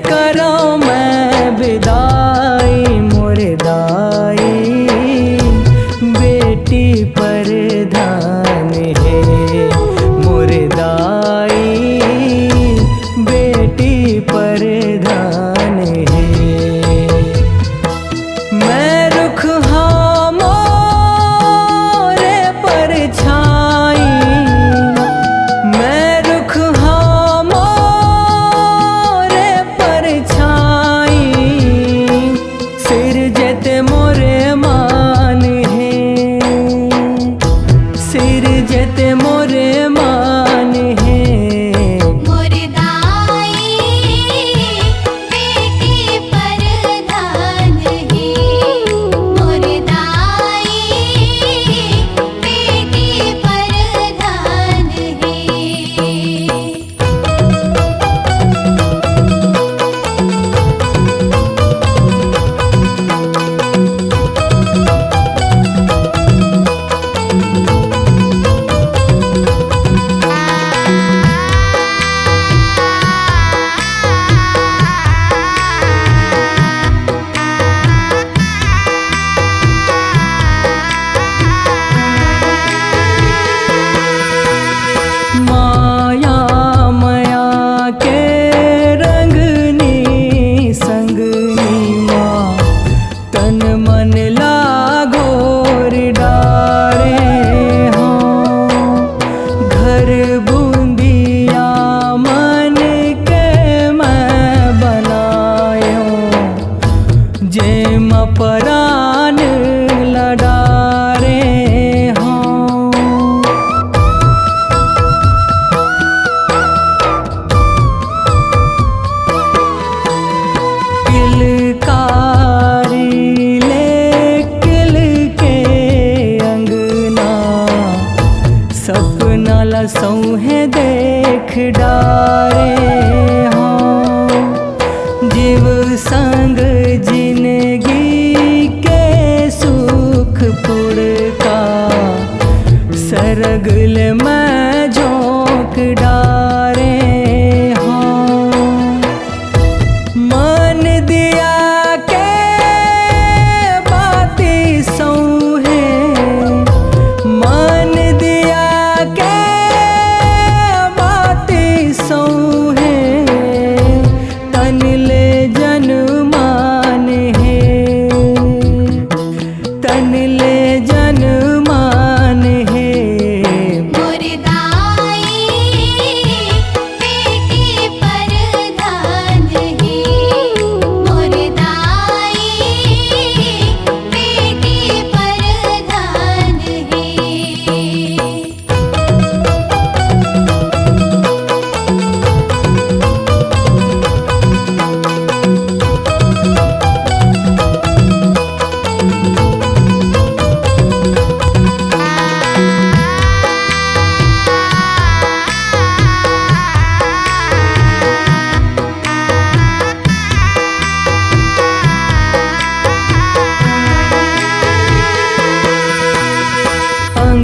करो मैं विदाई मोर दाई, बेटी परधान है मोर दाई, बेटी परधान है। मैं रुख हाँ मोरे परछाई, मैं रुख हाँ मोरे परछाई, सिर जेते मोरे मान है, सिर जेते मोरे मान है। मोर दाई बेटी परधान है, मोर दाई बेटी परधान है। माया मया के रंगनी संगनी माँ, तन मन लागोर डारे हों। घर बूंदिया मन के मैं बनायो, जे म परान लडारे हों। किलकारी ले किल के अंगना, सपना लसौहे देख डारे हों। जीव संग जिंदगी के सुख पुड़का, सरगल में झोंक डारे हों। मन दिया के बाती सौहे, मन दिया के बाती सौहे, तन ले जनमान है, तन ले जनमान है। मोर दाई बेटी परधान है, मोर दाई बेटी परधान है।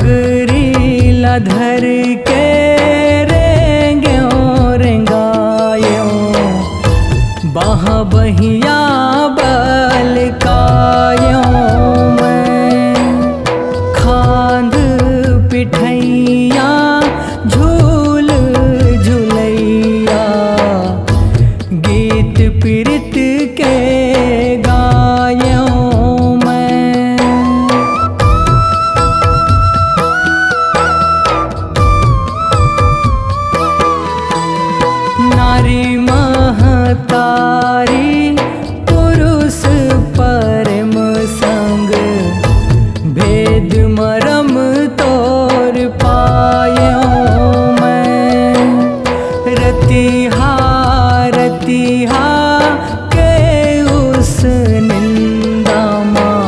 अंगरीला धर के रेंग्यो रेंगायो, बाहा बहिया बलकायो मैं। खांद पिठैया झूल झुलैया, गीत पीरित के गायो मैं। नारी महतारी पुरुष परम संग, भेद मरम तोर पायो मैं। रतिहा रतिहा के उस निंदा माँ,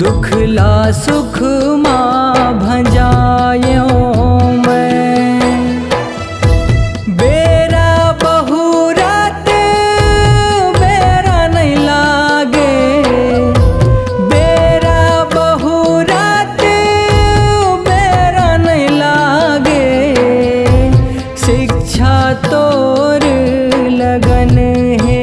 दुखला सुख माँ भंजायो मैं। बेरा बहुरात बेरा नहीं लागे, बेरा बहुरात बेरा नहीं लागे। शिक्षा तोर लगन है,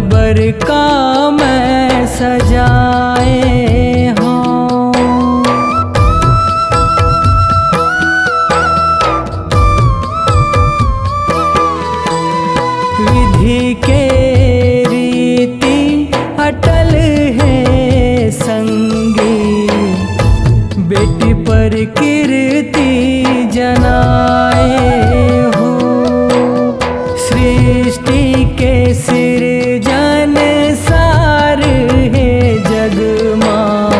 बर का मैं सजाए हों। विधि के रीति अटल है संगी, बेटी पर कीर्ति जनाए हो। सृष्टि के सिरजन सार है जग माँ,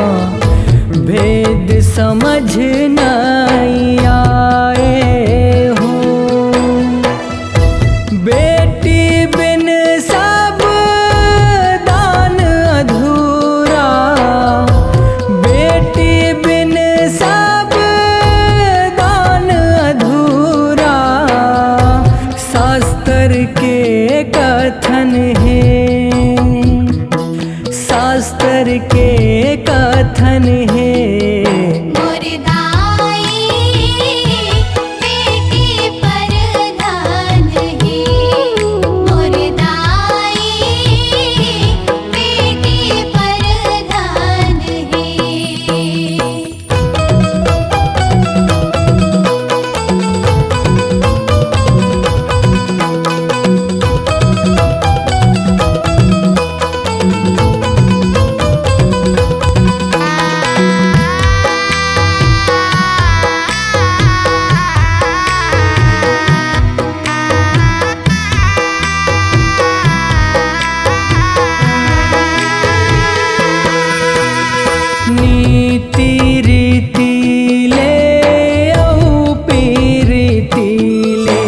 भेद समझ नहीं आए हो। बेटी बिन सब दान अधूरा, बेटी बिन सब दान अधूरा, शास्त्र के कथन है, शास्त्र के कथन है। मोर दाई बेटी पर ध्यान है, मोर दाई बेटी पर ध्यान है। नीति रीति ले औ पीरीति ले,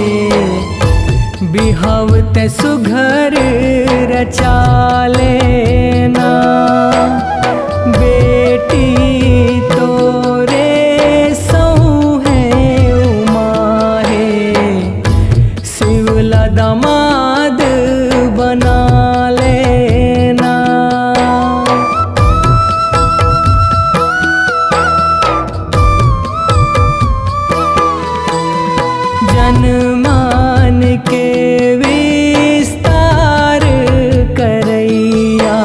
बिहावत सुघर रचा लेना। बेटी तोरे सौ है उमा है, शिवला दामाद बना लेना। जनमान के विस्तार करैया,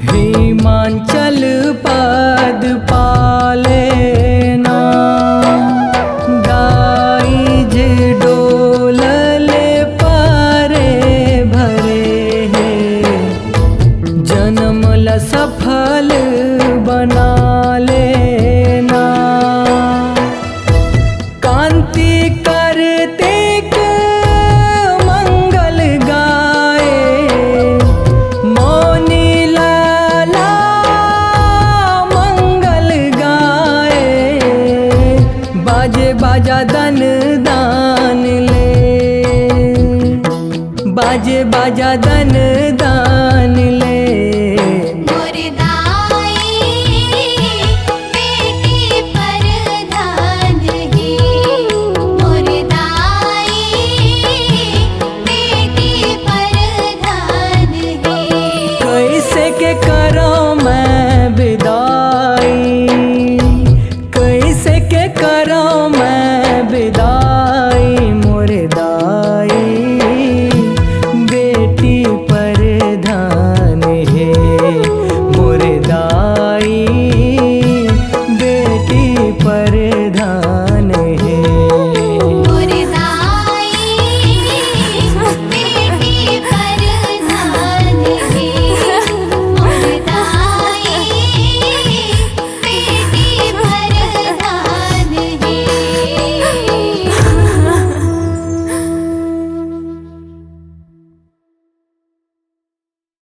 हिमांचल पद पालेना। दाइज डोलल पारे भरे है, जन्म ल सफल बना लेना। कांति करतेक मंगल गाए, मौनी लाला मंगल गाए। बाजे बाजा दन दान ले, बाजे बाजा दन